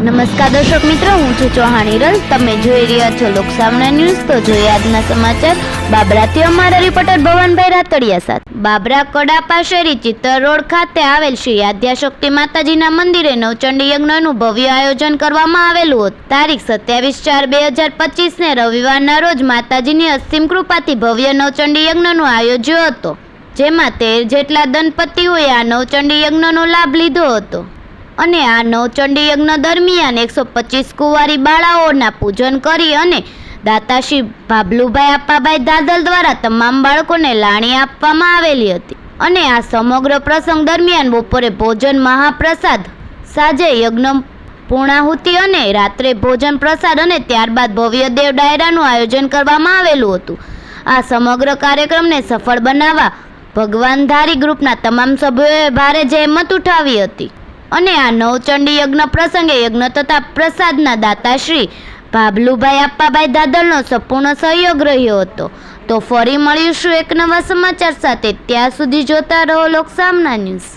નમસ્કાર દર્શક મિત્રો, હું છું ચૌહાણ હિરલ. તમે જોઈ રહ્યા છો લોકસામના ન્યૂઝ. તો જોઈએ આજના સમાચાર. બાબરાથી અમારા રિપોર્ટર ભવનભાઈ રાતડિયા સાથે. બાબરા કડાપા શેરી ચિત્તર રોડ ખાતે આવેલ શ્રી આદ્યાશક્તિ માતાજીના મંદિરે નવચંડી યજ્ઞનું ભવ્ય આયોજન કરવામાં આવેલું હતું. તારીખ 27/4/2025 ને રવિવારના રોજ માતાજીની અસીમ કૃપાથી ભવ્ય નવચંડી યજ્ઞનું આયોજ્યો હતો, જેમાં 13 જેટલા દંપતીઓએ આ નવચંડી યજ્ઞનો લાભ લીધો હતો. અને આ નવચંડી યજ્ઞ દરમિયાન 125 કુંવારી બાળાઓના પૂજન કરી અને દાતાશ્રી ભાભલુભાઈ અપ્પાભાઈ દાદલ દ્વારા તમામ બાળકોને લાણી આપવામાં આવેલી હતી. અને આ સમગ્ર પ્રસંગ દરમિયાન બપોરે ભોજન મહાપ્રસાદ, સાંજે યજ્ઞ પૂર્ણાહુતિ અને રાત્રે ભોજન પ્રસાદ અને ત્યારબાદ ભવ્ય દેવ ડાયરાનું આયોજન કરવામાં આવેલું હતું. આ સમગ્ર કાર્યક્રમને સફળ બનાવવા ભગવાનધારી ગ્રુપના તમામ સભ્યોએ ભારે જહેમત ઉઠાવી હતી. અને આ નવચંડી યજ્ઞ પ્રસંગે યજ્ઞ તથા પ્રસાદના દાતાશ્રી ભાભલુભાઈ અપ્પાભાઈ દાદલનો સંપૂર્ણ સહયોગ રહ્યો હતો. તો ફરી મળીશું એક નવા સમાચાર સાથે. ત્યાં સુધી જોતા રહો લોકસામના ન્યૂઝ.